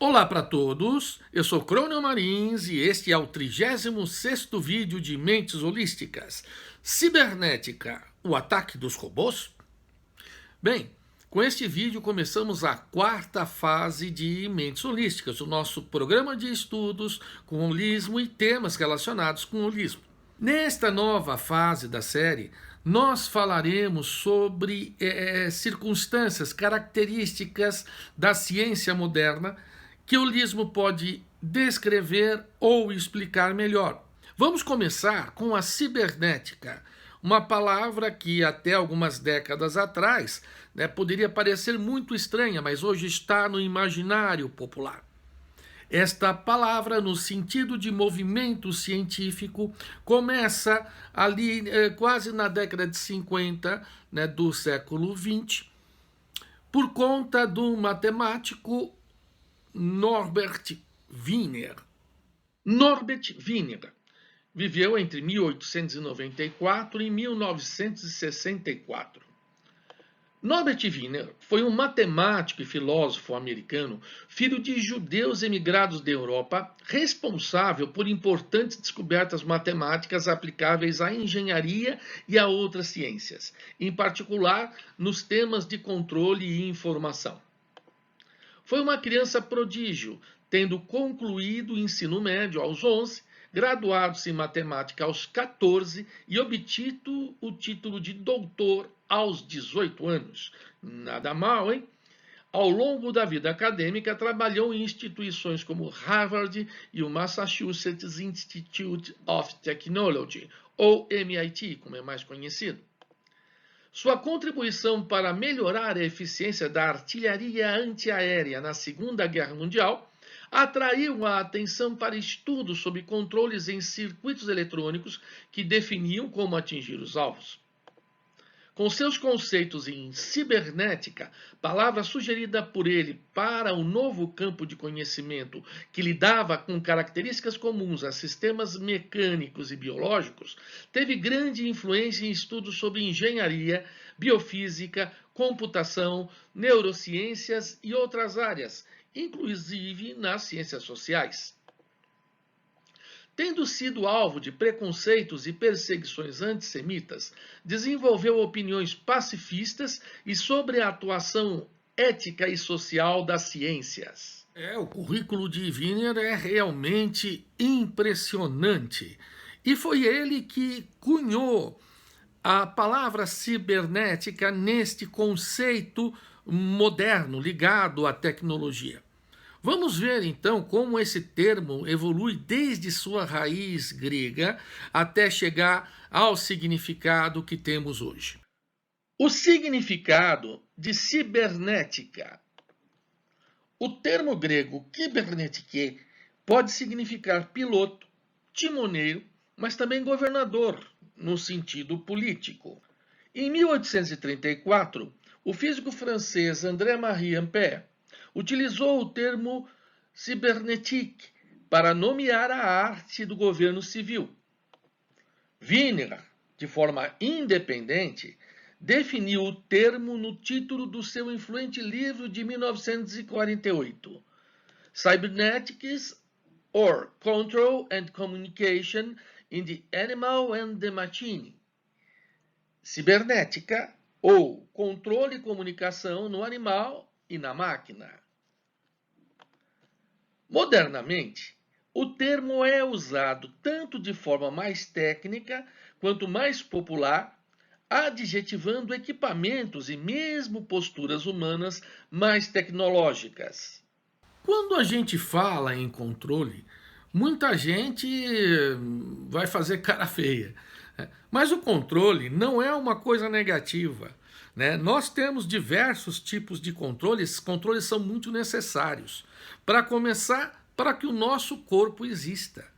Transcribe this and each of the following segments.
Olá para todos, eu sou Crônio Marins e este é o 36º vídeo de Mentes Holísticas. Cibernética, o ataque dos robôs? Bem, com este vídeo começamos a 4ª fase de Mentes Holísticas, o nosso programa de estudos com holismo e temas relacionados com holismo. Nesta nova fase da série, nós falaremos sobre circunstâncias, características da ciência moderna que o holismo pode descrever ou explicar melhor. Vamos começar com a cibernética, uma palavra que até algumas décadas atrás poderia parecer muito estranha, mas hoje está no imaginário popular. Esta palavra, no sentido de movimento científico, começa ali quase na década de 50 do século XX, por conta do matemático Norbert Wiener. Norbert Wiener viveu entre 1894 e 1964. Norbert Wiener foi um matemático e filósofo americano, filho de judeus emigrados da Europa, responsável por importantes descobertas matemáticas aplicáveis à engenharia e a outras ciências, em particular nos temas de controle e informação. Foi uma criança prodígio, tendo concluído o ensino médio aos 11, graduado-se em matemática aos 14 e obtido o título de doutor aos 18 anos. Nada mal, hein? Ao longo da vida acadêmica, trabalhou em instituições como Harvard e o Massachusetts Institute of Technology, ou MIT, como é mais conhecido. Sua contribuição para melhorar a eficiência da artilharia antiaérea na Segunda Guerra Mundial atraiu a atenção para estudos sobre controles em circuitos eletrônicos que definiam como atingir os alvos. Com seus conceitos em cibernética, palavra sugerida por ele para o novo campo de conhecimento que lidava com características comuns a sistemas mecânicos e biológicos, teve grande influência em estudos sobre engenharia, biofísica, computação, neurociências e outras áreas, inclusive nas ciências sociais. Tendo sido alvo de preconceitos e perseguições antissemitas, desenvolveu opiniões pacifistas e sobre a atuação ética e social das ciências. O currículo de Wiener é realmente impressionante. E foi ele que cunhou a palavra cibernética neste conceito moderno ligado à tecnologia. Vamos ver então como esse termo evolui desde sua raiz grega até chegar ao significado que temos hoje. O significado de cibernética. O termo grego kybernetike pode significar piloto, timoneiro, mas também governador, no sentido político. Em 1834, o físico francês André-Marie Ampère utilizou o termo cybernétique para nomear a arte do governo civil. Wiener, de forma independente, definiu o termo no título do seu influente livro de 1948, Cybernetics or Control and Communication in the Animal and the Machine. Cibernética ou controle e comunicação no animal e na máquina. Modernamente, o termo é usado tanto de forma mais técnica quanto mais popular, adjetivando equipamentos e mesmo posturas humanas mais tecnológicas. Quando a gente fala em controle, muita gente vai fazer cara feia. Mas o controle não é uma coisa negativa. Nós temos diversos tipos de controles, esses controles são muito necessários. Para começar, para que o nosso corpo exista.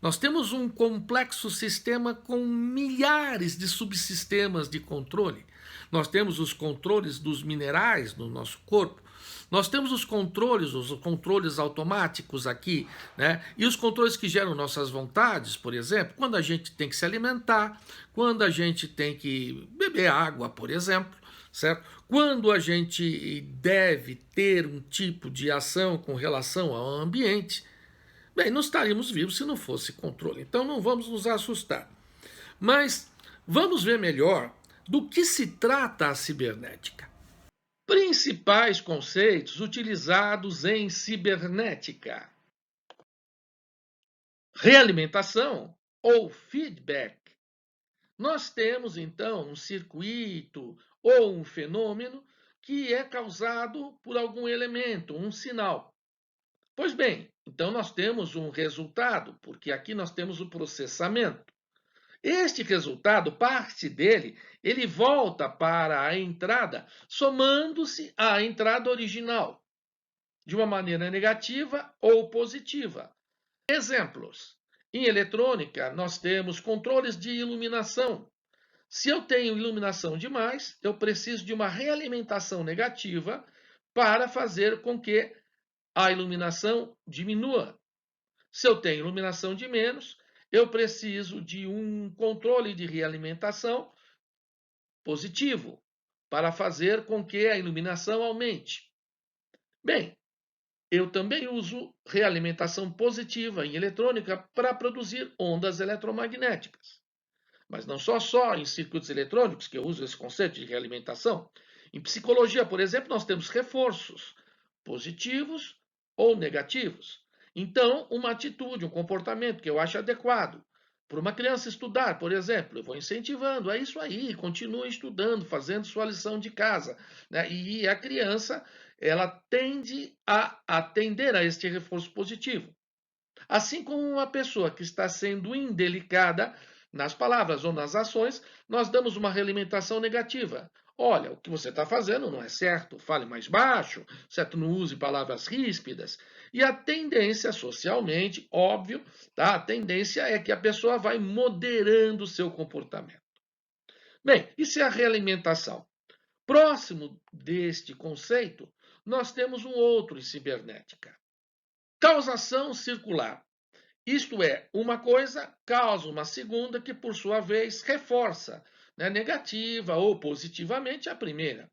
Nós temos um complexo sistema com milhares de subsistemas de controle. Nós temos os controles dos minerais no nosso corpo. Nós temos os controles automáticos aqui, e os controles que geram nossas vontades, por exemplo, quando a gente tem que se alimentar, quando a gente tem que beber água, por exemplo, certo? quando a gente deve ter um tipo de ação com relação ao ambiente, bem, não estaríamos vivos se não fosse controle. Então não vamos nos assustar. Mas vamos ver melhor do que se trata a cibernética. Principais conceitos utilizados em cibernética: realimentação ou feedback. Nós temos então um circuito ou um fenômeno que é causado por algum elemento, um sinal. Pois bem, então nós temos um resultado, porque aqui nós temos o processamento. Este resultado, parte dele, ele volta para a entrada, somando-se à entrada original, de uma maneira negativa ou positiva. Exemplos: em eletrônica, nós temos controles de iluminação. Se eu tenho iluminação demais, eu preciso de uma realimentação negativa para fazer com que a iluminação diminua. Se eu tenho iluminação de menos, eu preciso de um controle de realimentação positivo para fazer com que a iluminação aumente. Bem, eu também uso realimentação positiva em eletrônica para produzir ondas eletromagnéticas. Mas não só em circuitos eletrônicos que eu uso esse conceito de realimentação. Em psicologia, por exemplo, nós temos reforços positivos ou negativos. Então, uma atitude, um comportamento que eu acho adequado para uma criança estudar, por exemplo, eu vou incentivando, é isso aí, continue estudando, fazendo sua lição de casa, né? E a criança, ela tende a atender a este reforço positivo. Assim como uma pessoa que está sendo indelicada nas palavras ou nas ações, nós damos uma realimentação negativa. Olha, o que você está fazendo não é certo, fale mais baixo, certo? Não use palavras ríspidas. E a tendência socialmente, óbvio, tá? A tendência é que a pessoa vai moderando o seu comportamento. Bem, isso é a realimentação. Próximo deste conceito, nós temos um outro em cibernética: causação circular. Isto é, uma coisa causa uma segunda que, por sua vez, reforça, né, negativa ou positivamente a primeira.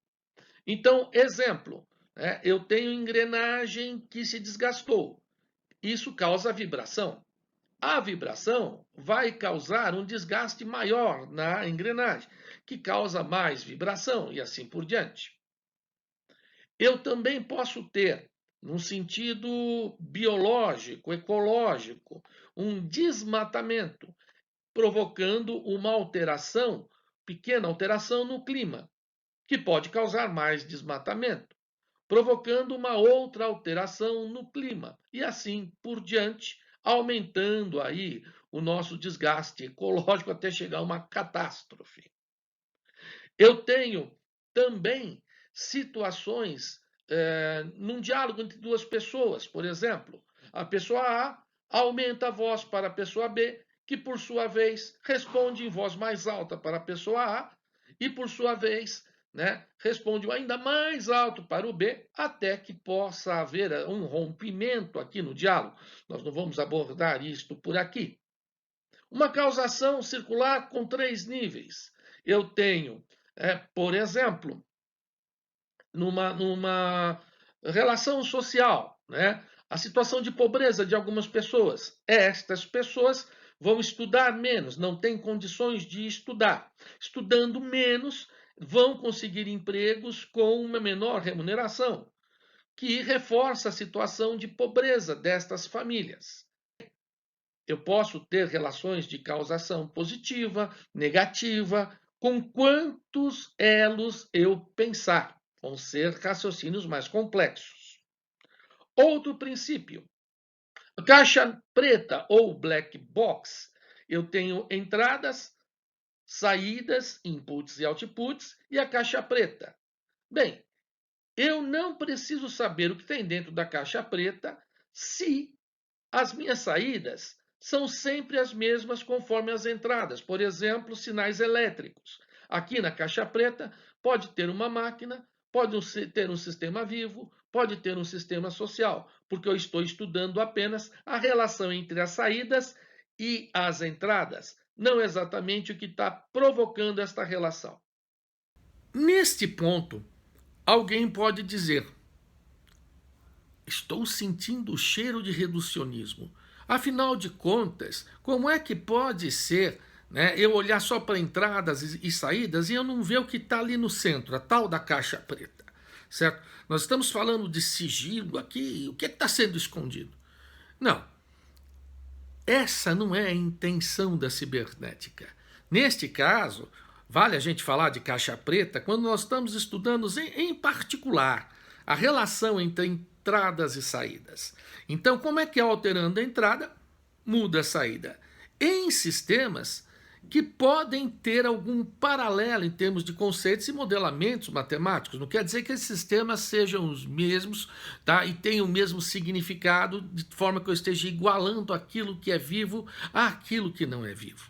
Então, exemplo, né, eu tenho engrenagem que se desgastou. Isso causa vibração. A vibração vai causar um desgaste maior na engrenagem, que causa mais vibração e assim por diante. Eu também posso ter, num sentido biológico, ecológico, um desmatamento, provocando uma alteração, pequena alteração no clima, que pode causar mais desmatamento, provocando uma outra alteração no clima, e assim por diante, aumentando aí o nosso desgaste ecológico até chegar a uma catástrofe. Eu tenho também situações num diálogo entre duas pessoas, por exemplo, a pessoa A aumenta a voz para a pessoa B, que por sua vez responde em voz mais alta para a pessoa A, e por sua vez, né, responde ainda mais alto para o B, até que possa haver um rompimento aqui no diálogo. Nós não vamos abordar isto por aqui. Uma causação circular com 3 níveis. Eu tenho, por exemplo, numa relação social, né? A situação de pobreza de algumas pessoas. Estas pessoas vão estudar menos, não têm condições de estudar. Estudando menos, vão conseguir empregos com uma menor remuneração, que reforça a situação de pobreza destas famílias. Eu posso ter relações de causação positiva, negativa, com quantos elos eu pensar. Vão ser raciocínios mais complexos. Outro princípio: caixa preta ou black box. Eu tenho entradas, saídas, inputs e outputs, e a caixa preta. Bem, eu não preciso saber o que tem dentro da caixa preta se as minhas saídas são sempre as mesmas conforme as entradas. Por exemplo, sinais elétricos. Aqui na caixa preta pode ter uma máquina, pode ter um sistema vivo, pode ter um sistema social, porque eu estou estudando apenas a relação entre as saídas e as entradas, não exatamente o que está provocando esta relação. Neste ponto, alguém pode dizer: estou sentindo o cheiro de reducionismo. Afinal de contas, como é que pode ser, né, eu olhar só para entradas e saídas e eu não ver o que está ali no centro, a tal da caixa preta, certo? Nós estamos falando de sigilo aqui, o que está sendo escondido? Não, essa não é a intenção da cibernética. Neste caso, vale a gente falar de caixa preta quando nós estamos estudando em particular a relação entre entradas e saídas. Então, como é que alterando a entrada, muda a saída? Em sistemas que podem ter algum paralelo em termos de conceitos e modelamentos matemáticos. Não quer dizer que esses sistemas sejam os mesmos, tá? E tenham o mesmo significado, de forma que eu esteja igualando aquilo que é vivo àquilo que não é vivo.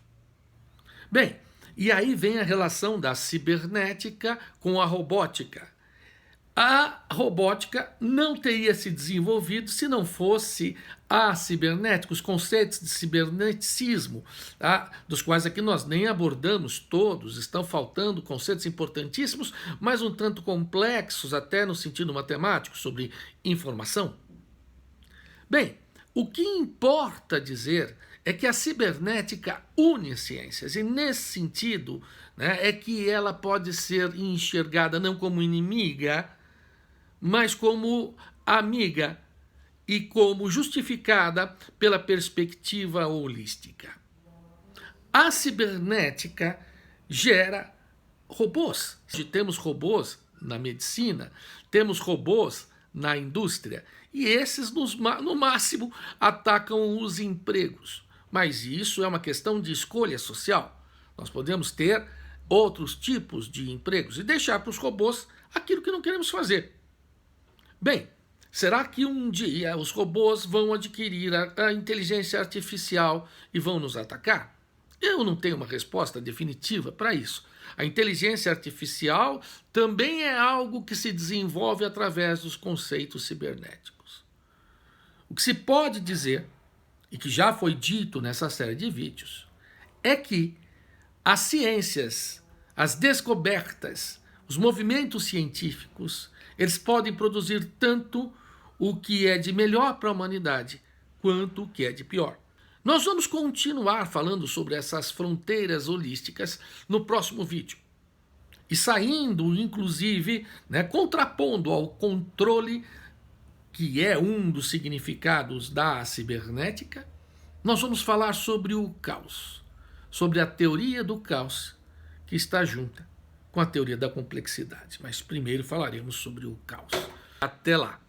Bem, e aí vem a relação da cibernética com a robótica. A robótica não teria se desenvolvido se não fosse a cibernética, os conceitos de ciberneticismo, tá? Dos quais aqui nós nem abordamos todos, estão faltando conceitos importantíssimos, mas um tanto complexos até no sentido matemático, sobre informação. Bem, o que importa dizer é que a cibernética une ciências, e nesse sentido, né, é que ela pode ser enxergada não como inimiga, mas como amiga e como justificada pela perspectiva holística. A cibernética gera robôs. Temos robôs na medicina, temos robôs na indústria, e esses, no máximo, atacam os empregos. Mas isso é uma questão de escolha social. Nós podemos ter outros tipos de empregos e deixar para os robôs aquilo que não queremos fazer. Bem, será que um dia os robôs vão adquirir a inteligência artificial e vão nos atacar? Eu não tenho uma resposta definitiva para isso. A inteligência artificial também é algo que se desenvolve através dos conceitos cibernéticos. O que se pode dizer, e que já foi dito nessa série de vídeos, é que as ciências, as descobertas, os movimentos científicos, eles podem produzir tanto o que é de melhor para a humanidade, quanto o que é de pior. Nós vamos continuar falando sobre essas fronteiras holísticas no próximo vídeo. E saindo, inclusive, né, contrapondo ao controle, que é um dos significados da cibernética, nós vamos falar sobre o caos, sobre a teoria do caos, que está junta com a teoria da complexidade. Mas primeiro falaremos sobre o caos. Até lá!